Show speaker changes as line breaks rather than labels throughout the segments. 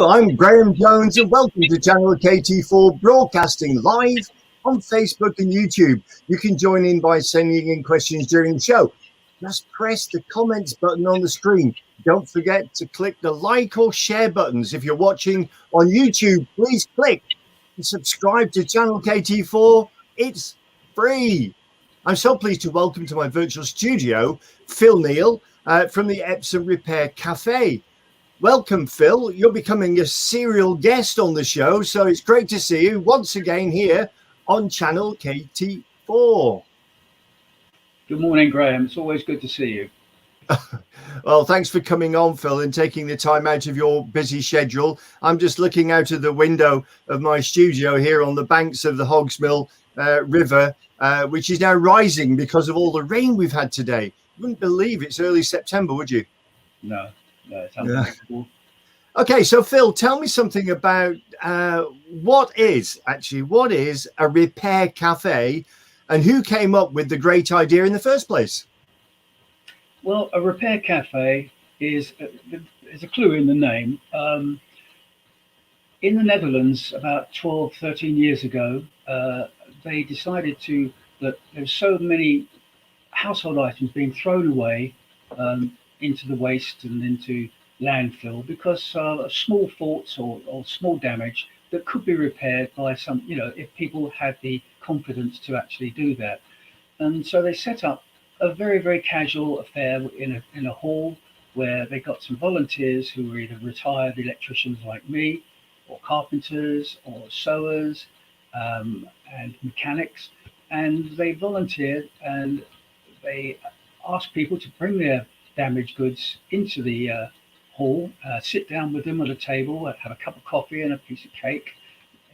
Hello, I'm Graham Jones and welcome to channel KT4 broadcasting live on Facebook and YouTube. You can join in by sending in questions during the show. Just press the comments button on the screen. Don't forget to click the like or share buttons. If you're watching on YouTube, please click and subscribe to channel KT4. It's free. I'm so pleased to welcome to my virtual studio Phil Neale from the Epsom Repair Cafe. Welcome, Phil. You're becoming a serial guest on the show, so it's great to see you once again here on channel KT4.
Good morning, Graham. It's always good to see you.
Well, thanks for coming on, Phil, and taking the time out of your busy schedule. I'm just looking out of the window of my studio here on the banks of the Hogsmill River, which is now rising because of all the rain we've had today. You wouldn't believe it's early September, would you?
No, it's unbelievable.
Okay, so Phil, tell me something about what is a repair cafe and who came up with the great idea in the first place?
Well, a repair cafe is a clue in the name. In the Netherlands, about 12, 13 years ago, they decided that there's so many household items being thrown away into the waste and into landfill because of small faults or small damage that could be repaired by some, if people had the confidence to actually do that. And so they set up a very, very casual affair in a hall where they got some volunteers who were either retired electricians like me, or carpenters, or sewers, and mechanics. And they volunteered and they asked people to bring their damaged goods into the hall, sit down with them at a table, have a cup of coffee and a piece of cake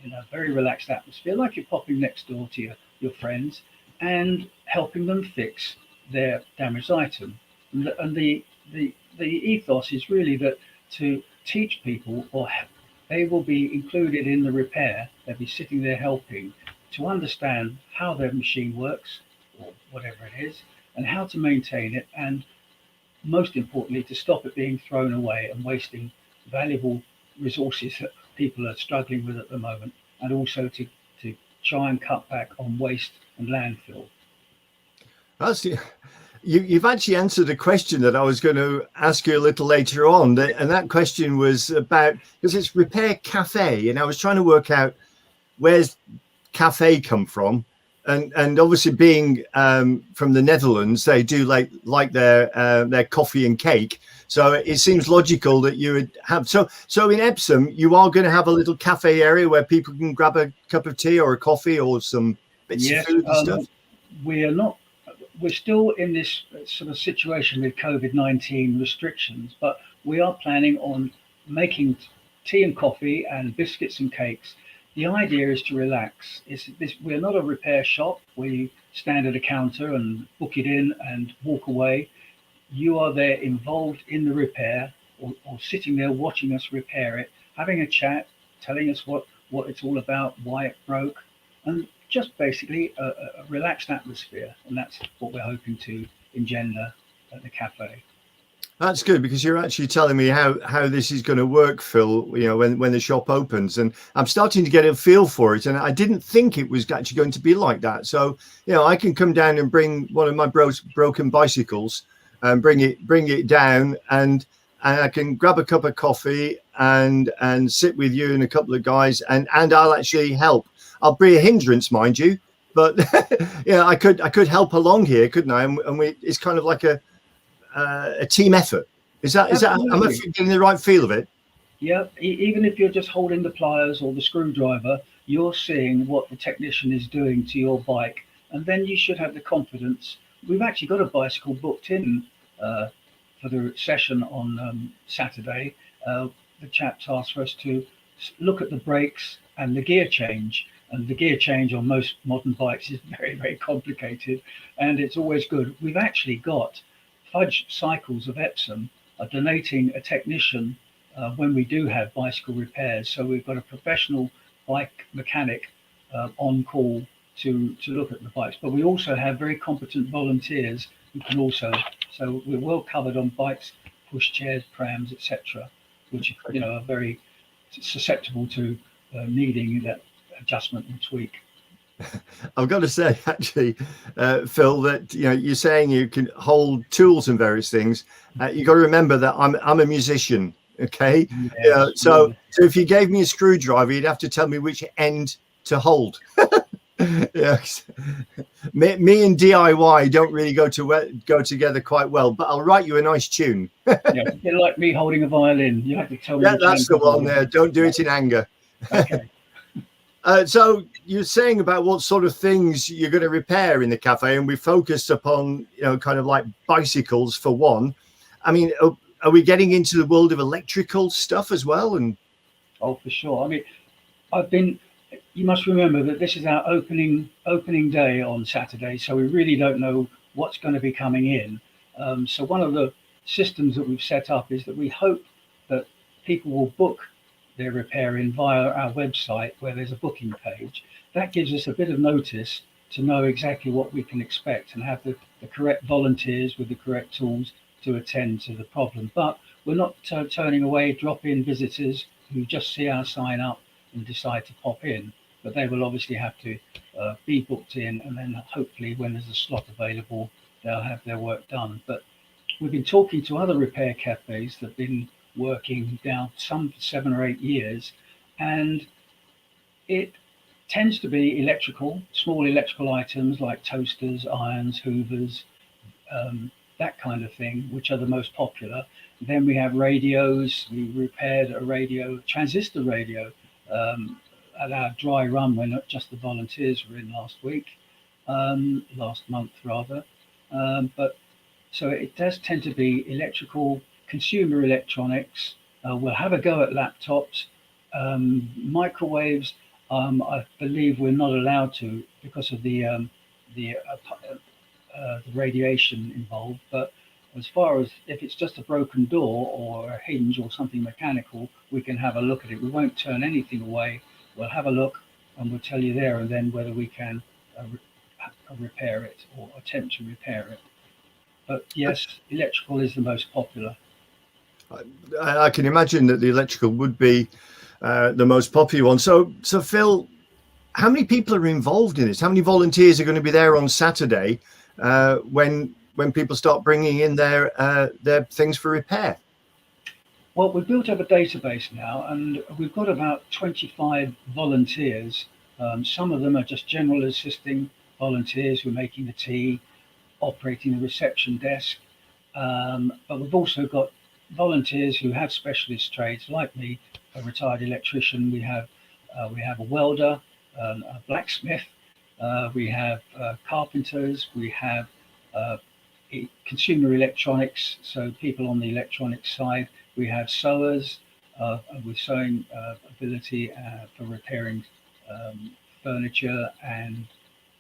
in a very relaxed atmosphere, like you're popping next door to your friends, and helping them fix their damaged item. And the ethos is really that to teach people, or they will be included in the repair, they'll be sitting there helping to understand how their machine works, or whatever it is, and how to maintain it, and most importantly, to stop it being thrown away and wasting valuable resources that people are struggling with at the moment, and also to try and cut back on waste and landfill.
You've actually answered a question that I was going to ask you a little later on, and that question was about, because it's Repair Cafe, and I was trying to work out where's cafe come from, and obviously being from the Netherlands, they do like their coffee and cake, so it seems logical that you would have so in Epsom you are going to have a little cafe area where people can grab a cup of tea or a coffee or some bits of food and stuff.
We're still in this sort of situation with COVID-19 restrictions, but we are planning on making tea and coffee and biscuits and cakes. The idea is to relax. We're not a repair shop where you stand at a counter and book it in and walk away. You are there involved in the repair, or sitting there watching us repair it, having a chat, telling us what it's all about, why it broke, and just basically a relaxed atmosphere. And that's what we're hoping to engender at the cafe.
That's good, because you're actually telling me how this is going to work, Phil, when the shop opens, and I'm starting to get a feel for it. And I didn't think it was actually going to be like that. So, I can come down and bring one of my broken bicycles and bring it down, and I can grab a cup of coffee and sit with you and a couple of guys, and I'll actually help. I'll be a hindrance, mind you, but I could help along here, couldn't I? And it's kind of like a team effort. Is that am I getting the right feel of it?
Yeah, even if you're just holding the pliers or the screwdriver, you're seeing what the technician is doing to your bike, and then you should have the confidence. We've actually got a bicycle booked in for the session on Saturday. The chaps asked for us to look at the brakes and the gear change. And the gear change on most modern bikes is very, very complicated, and it's always good. We've actually got Fudge Cycles of Epsom are donating a technician when we do have bicycle repairs. So we've got a professional bike mechanic on call to look at the bikes. But we also have very competent volunteers who can also, so we're well covered on bikes, push chairs, prams, etc., which are very susceptible to needing that adjustment and tweak.
I've got to say, actually, Phil, that you're saying you can hold tools and various things. You got to remember that I'm a musician. Okay,
Yes,
so if you gave me a screwdriver, you'd have to tell me which end to hold. Yes, me and DIY don't really go together quite well. But I'll write you a nice tune.
Yeah, a bit like me holding a violin. You have to tell me
Yeah,
which
that's
hand
the
to
one
hold.
there. Don't do it in anger.
Okay.
So you're saying about what sort of things you're going to repair in the cafe, and we focused upon, kind of like bicycles for one. I mean, are we getting into the world of electrical stuff as well? And
Oh, for sure. I mean, I've been. You must remember that this is our opening day on Saturday, so we really don't know what's going to be coming in. So one of the systems that we've set up is that we hope that people will book their repair in via our website, where there's a booking page. That gives us a bit of notice to know exactly what we can expect and have the correct volunteers with the correct tools to attend to the problem. But we're not turning away drop-in visitors who just see our sign up and decide to pop in, but they will obviously have to be booked in, and then hopefully when there's a slot available, they'll have their work done. But we've been talking to other repair cafes that have been working now some 7 or 8 years, and it tends to be small electrical items like toasters, irons, hoovers, that kind of thing, which are the most popular. Then we have radios. We repaired a transistor radio, at our dry run when just the volunteers were in last month rather. But so it does tend to be electrical, consumer electronics. We'll have a go at laptops, microwaves. I believe we're not allowed to because of the the radiation involved. But as far as if it's just a broken door or a hinge or something mechanical, we can have a look at it. We won't turn anything away. We'll have a look and we'll tell you there and then whether we can repair it or attempt to repair it. But yes, electrical is the most popular.
I can imagine that the electrical would be the most popular one. So Phil, how many people are involved in this? How many volunteers are going to be there on Saturday when people start bringing in their things for repair?
Well, we've built up a database now, and we've got about 25 volunteers. Some of them are just general assisting volunteers who are making the tea, operating the reception desk. But we've also got volunteers who have specialist trades, like me, a retired electrician. We have a welder, a blacksmith. We have carpenters. We have consumer electronics, so people on the electronics side. We have sewers with sewing ability for repairing furniture and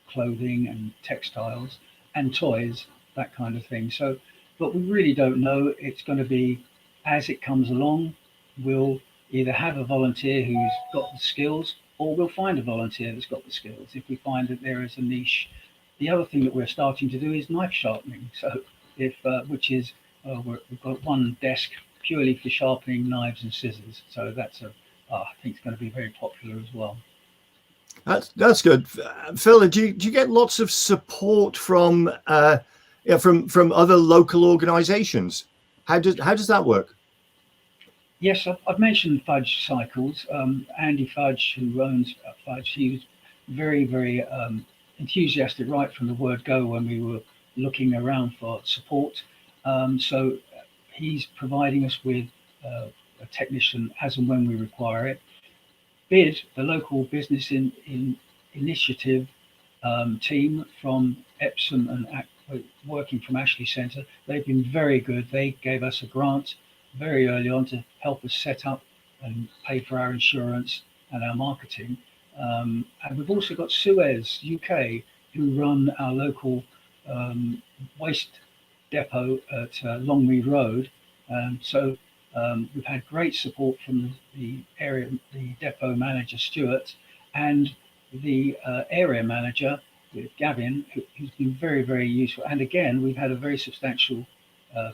clothing and textiles and toys, that kind of thing. So, but we really don't know. It's going to be as it comes along. We'll either have a volunteer who's got the skills, or we'll find a volunteer that's got the skills if we find that there is a niche. The other thing that we're starting to do is knife sharpening. So, we've got one desk purely for sharpening knives and scissors. So I think it's going to be very popular as well.
That's good, Phil. Do you get lots of support from from other local organisations? How does that work?
Yes, I've mentioned Fudge Cycles. Andy Fudge, who owns Fudge, he was very, very enthusiastic right from the word go when we were looking around for support. So he's providing us with a technician as and when we require it. BID, the local business initiative team from Epsom and working from Ashley Centre, they've been very good. They gave us a grant very early on to help us set up and pay for our insurance and our marketing. And we've also got Suez UK, who run our local waste depot at Longmead Road. We've had great support from the depot manager Stuart, and the area manager Gavin, who's been very, very useful. And again, we've had a very substantial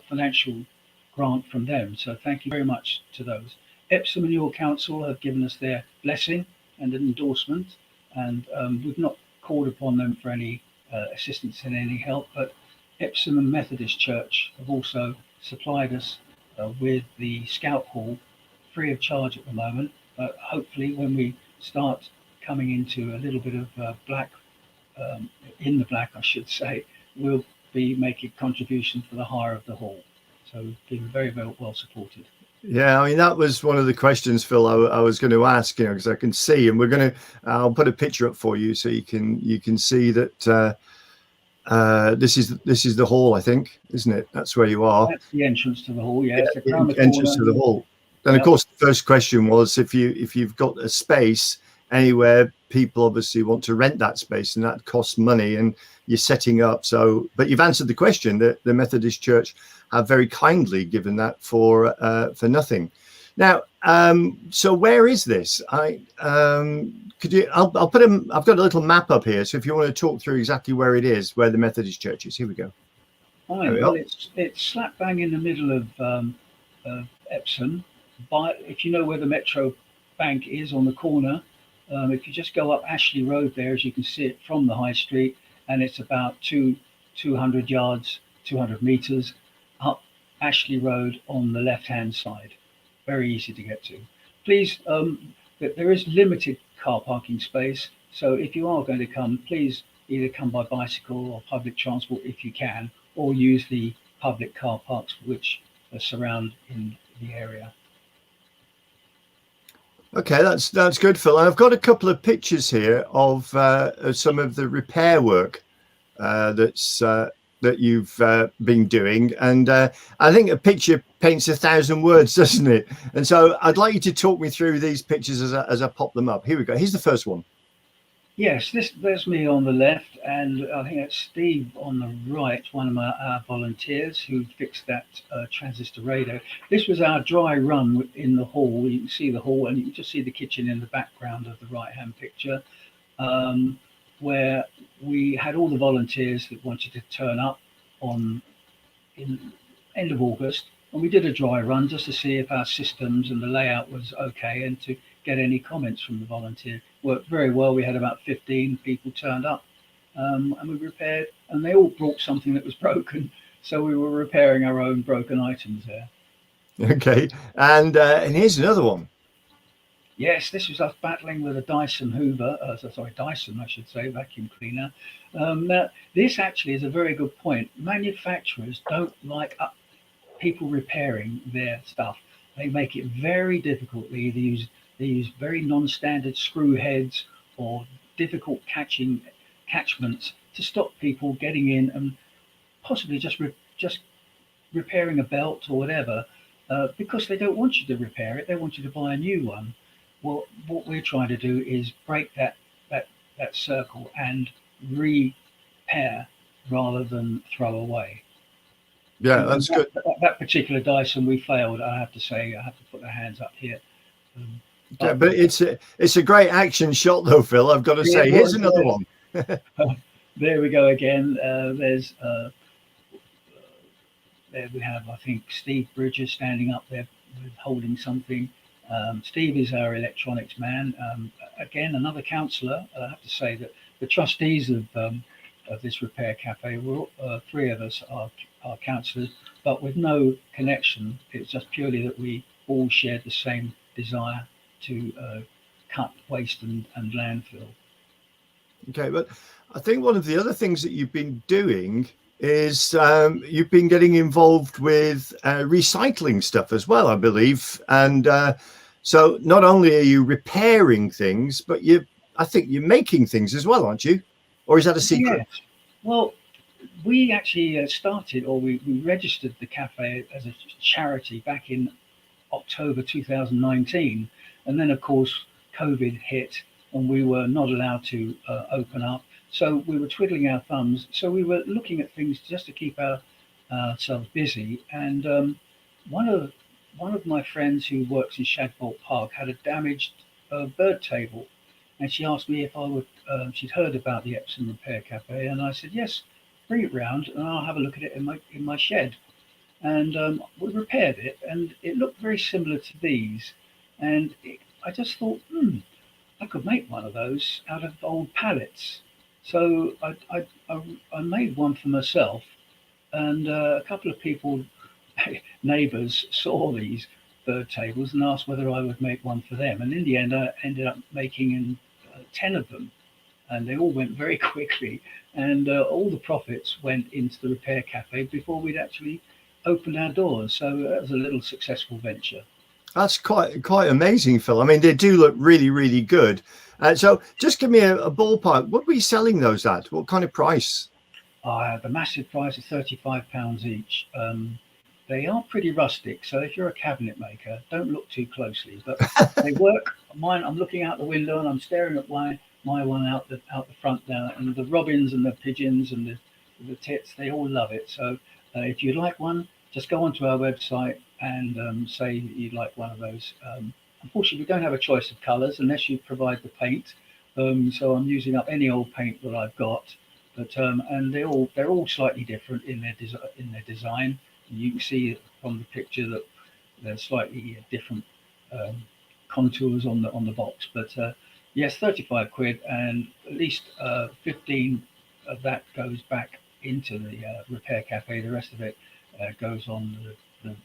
financial grant from them. So thank you very much to those. Epsom and York Council have given us their blessing and an endorsement, and we've not called upon them for any assistance and any help, but Epsom and Methodist Church have also supplied us with the Scout Hall free of charge at the moment. But hopefully, when we start coming into a little bit of black, in the black, I should say, we'll be making contributions for the hire of the hall. So we've been very, very well supported.
Yeah, I mean, that was one of the questions, Phil, I was going to ask, because I can see, and I'll put a picture up for you so you can see that this is the hall, I think, isn't it? That's where you are.
That's the entrance to the hall, yes.
Yeah, the entrance to the hall. And of course, the first question was if you've got a space anywhere, people obviously want to rent that space, and that costs money, and you're setting up. So, but you've answered the question that the Methodist Church have very kindly given that for nothing. Now, so where is this? Could you? I've got a little map up here. So if you want to talk through exactly where it is, where the Methodist Church is, here we go.
Fine. Well, it's slap bang in the middle of Epsom. If you know where the Metro Bank is on the corner, if you just go up Ashley Road there, as you can see it from the high street, and it's about 200 yards, 200 meters up Ashley Road on the left-hand side. Very easy to get to. Please, there is limited car parking space, so if you are going to come, please either come by bicycle or public transport if you can, or use the public car parks which surround in the area.
Okay, that's good, Phil. And I've got a couple of pictures here of some of the repair work that you've been doing, and I think a picture paints 1,000 words, doesn't it? And so I'd like you to talk me through these pictures as I pop them up. Here we go. Here's the first one.
Yes, there's me on the left, and I think that's Steve on the right, one of our volunteers who fixed that transistor radio. This was our dry run in the hall. You can see the hall, and you can just see the kitchen in the background of the right-hand picture, where we had all the volunteers that wanted to turn up in end of August, and we did a dry run just to see if our systems and the layout was okay, and to get any comments from the volunteer. Worked very well. We had about 15 people turned up, and we repaired, and they all brought something that was broken, so we were repairing our own broken items there.
Okay, and here's another one.
Yes, this was us battling with a Dyson Hoover, Dyson, I should say, vacuum cleaner. Now, this actually is a very good point. Manufacturers don't like people repairing their stuff. They make it very difficult. They use very non-standard screw heads or difficult catchments to stop people getting in and possibly just repairing a belt or whatever, because they don't want you to repair it. They want you to buy a new one. Well, what we're trying to do is break that circle and repair rather than throw away.
Yeah, that's good.
That particular Dyson, we failed. I have to say, I have to put the hands up here.
Yeah, but it's a great action shot, though, Phil. I've got to say. Here's another one.
There we go again. There we have, I think, Steve Bridges standing up there holding something. Steve is our electronics man. Again, another counsellor. I have to say that the trustees of this repair cafe, three of us are counsellors, but with no connection. It's just purely that we all shared the same desire to cut waste and landfill.
Okay, but I think one of the other things that you've been doing is you've been getting involved with recycling stuff as well, I believe. And so not only are you repairing things, but I think you're making things as well, aren't you? Or is that a secret?
Yes. Well, we actually started, or we registered the cafe as a charity back in October 2019. And then, of course, COVID hit and we were not allowed to open up. So we were twiddling our thumbs. So we were looking at things just to keep ourselves busy. And one of my friends who works in Shadbolt Park had a damaged bird table. And she asked me if I would, she'd heard about the Epsom Repair Cafe. And I said, yes, bring it round and I'll have a look at it in my shed. And we repaired it, and it looked very similar to these. and I just thought, I could make one of those out of old pallets. So I made one for myself, and a couple of people, neighbours, saw these bird tables and asked whether I would make one for them. And in the end, I ended up making 10 of them, and they all went very quickly. And all the profits went into the repair cafe before we'd actually opened our doors. So that was a little successful venture.
That's quite amazing, Phil. I mean, they do look really, really good. So just give me a ballpark. What were you selling those at? What kind of price?
The massive price is £35 each. They are pretty rustic, so if you're a cabinet maker, don't look too closely. But they work. Mine, I'm looking out the window and I'm staring at my one out the front now, and the robins and the pigeons and the tits, they all love it. So if you'd like one, just go onto our website and say that you'd like one of those. Unfortunately, we don't have a choice of colours unless you provide the paint. So I'm using up any old paint that I've got. But and they're all slightly different in their design. You can see from the picture that they're slightly different um, contours on the box. But yes, 35 quid, and at least 15 of that goes back into the repair cafe. The rest of it goes on the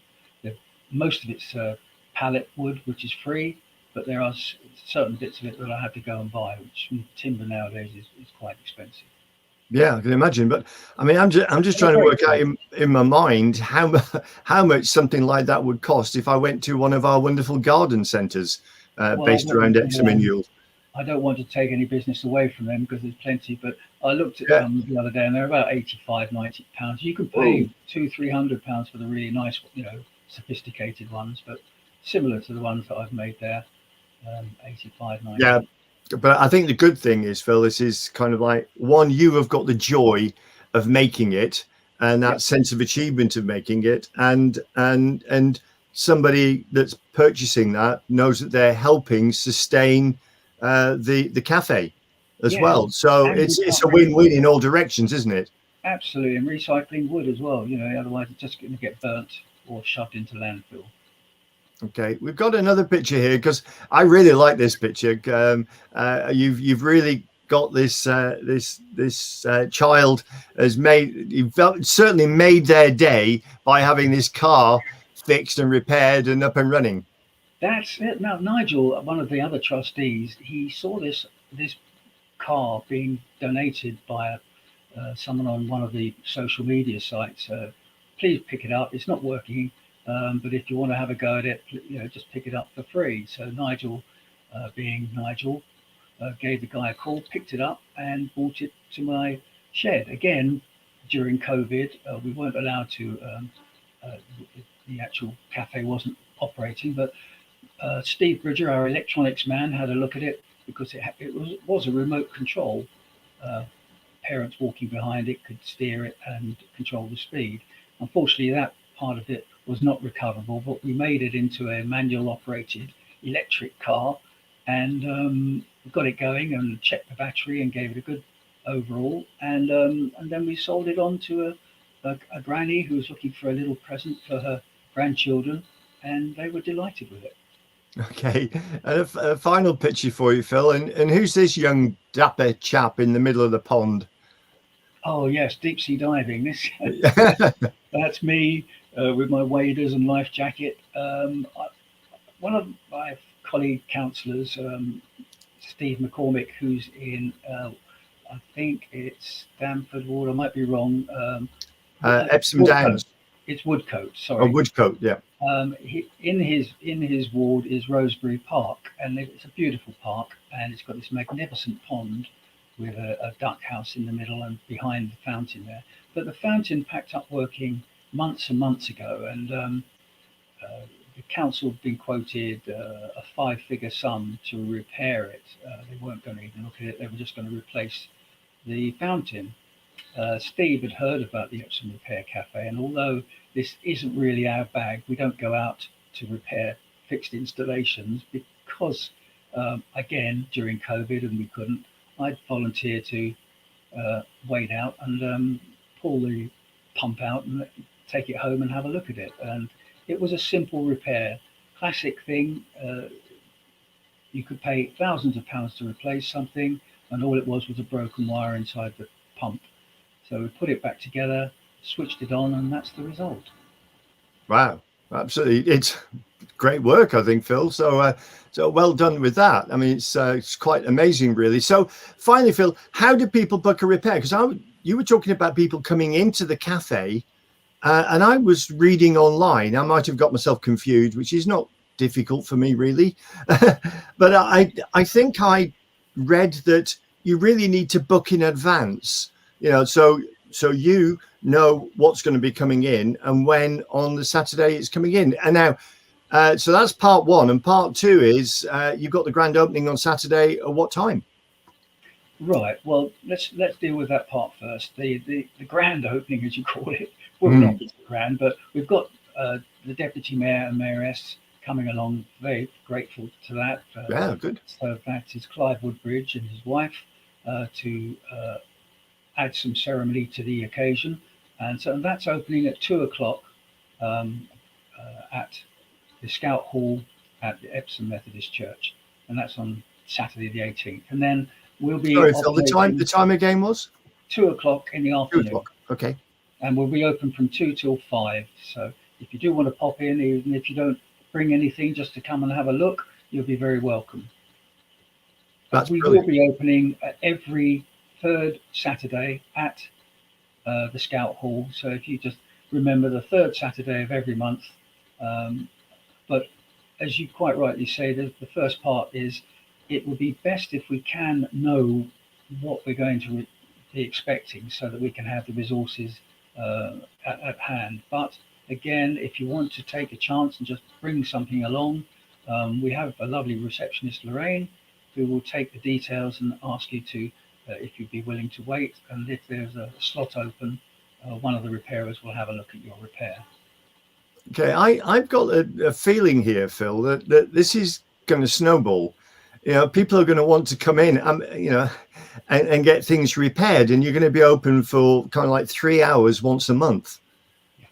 most of it's pallet wood, which is free. But there are certain bits of it that I had to go and buy, which timber nowadays is quite expensive.
Yeah, I can imagine. But I mean, I'm just trying to work out in my mind how much something like that would cost if I went to one of our wonderful garden centres
Well,
based around Epsom and Ewell.
I don't want to take any business away from them because there's plenty. But I looked at
Yeah.
them the other day, and they're about 85, 90 pounds. You can
Oh,
pay £200, £300 for the really nice, sophisticated ones, but similar to the ones that I've made there, 85, 90.
yeah. But I think the good thing is, Phil, this is kind of like one, you have got the joy of making it and that
Yep.
sense of achievement of making it, and somebody that's purchasing that knows that they're helping sustain the cafe as
Yeah,
well. So
and we
it's
can't
a win-win in all directions, isn't it?
absolutely, and recycling wood as well. Otherwise it's just going to get burnt or shoved into landfill.
Okay, we've got another picture here because I really like this picture. You've really got this child has made, you've certainly made their day by having this car fixed and repaired and up and running.
That's it. Now, Nigel, one of the other trustees, he saw this car being donated by someone on one of the social media sites. Please pick it up. It's not working, but if you want to have a go at it, just pick it up for free. So Nigel, being Nigel, gave the guy a call, picked it up, and brought it to my shed. Again, during COVID, we weren't allowed to. Uh, the actual cafe wasn't operating, but Steve Bridger, our electronics man, had a look at it because it was a remote control. Uh, Parents walking behind it could steer it and control the speed. Unfortunately, that part of it was not recoverable, but we made it into a manual operated electric car, and got it going and checked the battery and gave it a good overall. And then we sold it on to a granny who was looking for a little present for her grandchildren, and they were delighted with it.
Okay, and a final picture for you, Phil. And who's this young dapper chap in the middle of the pond?
Oh yes, deep sea diving. This that's me with my waders and life jacket. One of my colleague counsellors, Steve McCormick, who's in, I think it's Stamford Ward. I might be wrong.
Epsom
Woodcote.
Downs
It's Woodcote.
or
Sorry.
Woodcote, yeah.
In his ward is Rosebery Park, and it's a beautiful park, and it's got this magnificent pond with a duck house in the middle and behind the fountain there. But the fountain packed up working months and months ago, and uh, the council had been quoted a five-figure sum to repair it. They weren't going to even look at it; they were just going to replace the fountain. Steve had heard about the Epsom Repair Cafe, and although this isn't really our bag, we don't go out to repair fixed installations because, again, during COVID and we couldn't, I'd volunteer to wade out and pull the pump out and take it home and have a look at it. And it was a simple repair. classic thing. You could pay thousands of pounds to replace something, and all it was a broken wire inside the pump. So we put it back together, switched it on, and that's the result.
Wow, absolutely. It's great work, I think, Phil. So well done with that. I mean, it's quite amazing, really. So finally, Phil, how do people book a repair? Because you were talking about people coming into the cafe, and I was reading online. I might have got myself confused, which is not difficult for me, really. But I think I read that you really need to book in advance. So you know what's going to be coming in and when on the Saturday it's coming in. And now, so that's part one, and part two is you've got the grand opening on Saturday. At what time?
Right. Well, let's deal with that part first. The grand opening, as you call it, will not be grand, but we've got the deputy mayor and mayoress coming along. Very grateful to that.
Yeah, good.
So that is Clive Woodbridge and his wife to add some ceremony to the occasion, and so that's opening at 2:00 at the Scout Hall at the Epsom Methodist Church, and that's on Saturday the 18th. And then we'll be.
Sorry, Phil, the time again was
2:00 in the afternoon.
2:00. Okay.
And we'll be open from 2 till 5. So if you do want to pop in, even if you don't bring anything, just to come and have a look, you'll be very welcome. We will be opening every third Saturday at the Scout Hall. So if you just remember the third Saturday of every month. But as you quite rightly say, the first part is it would be best if we can know what we're going to be expecting so that we can have the resources at hand. But again, if you want to take a chance and just bring something along, we have a lovely receptionist, Lorraine, who will take the details and ask you to, if you'd be willing to wait. And if there's a slot open, one of the repairers will have a look at your repair.
Okay, I've got a feeling here, Phil, that this is going to snowball. People are going to want to come in, and get things repaired, and you're going to be open for kind of like 3 hours once a month.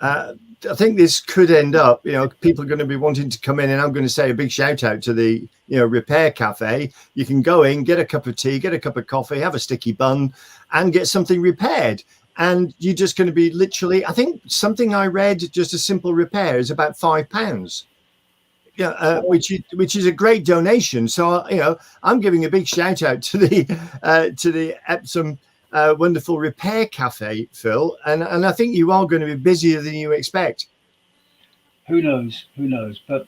I think this could end up, people are going to be wanting to come in, and I'm going to say a big shout out to the, Repair Cafe. You can go in, get a cup of tea, get a cup of coffee, have a sticky bun, and get something repaired. And you're just going to be literally, I think something I read, just a simple repair is about £5. Which is a great donation. So I'm giving a big shout out to the Epsom wonderful Repair Cafe, Phil, and I think you are going to be busier than you expect.
Who knows? But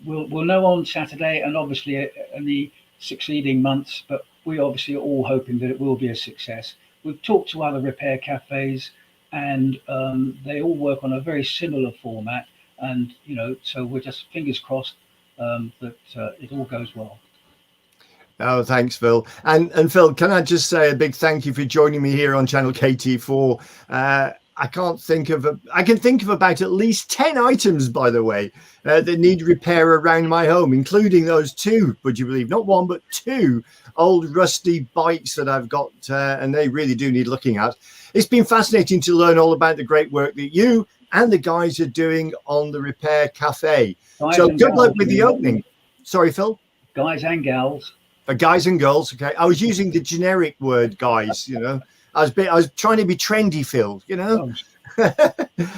we'll know on Saturday, and obviously in the succeeding months. But we obviously are all hoping that it will be a success. We've talked to other repair cafes, and they all work on a very similar format. And so we're just fingers crossed that it all goes well.
Oh, thanks, Phil. And Phil, can I just say a big thank you for joining me here on Channel KT4. I can think of about at least 10 items, by the way, that need repair around my home, including those two, would you believe, not one, but two old rusty bikes that I've got, and they really do need looking at. It's been fascinating to learn all about the great work that you and the guys are doing on the Repair Cafe. So good luck with the opening. Sorry, Phil?
Guys and gals.
Guys and girls, okay. I was using the generic word, guys, I was trying to be trendy, Phil,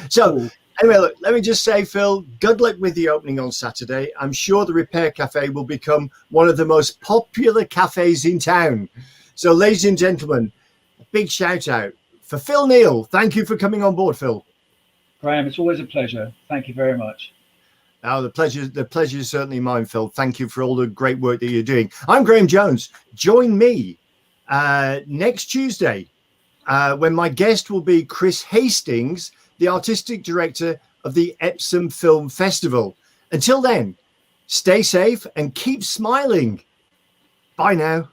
So anyway, look, let me just say, Phil, good luck with the opening on Saturday. I'm sure the Repair Cafe will become one of the most popular cafes in town. So ladies and gentlemen, a big shout out for Phil Neale. Thank you for coming on board, Phil.
Graham, it's always a pleasure. Thank you very much.
Oh, the pleasure is certainly mine, Phil. Thank you for all the great work that you're doing. I'm Graham Jones. Join me next Tuesday when my guest will be Chris Hastings, the artistic director of the Epsom Film Festival. Until then, stay safe and keep smiling. Bye now.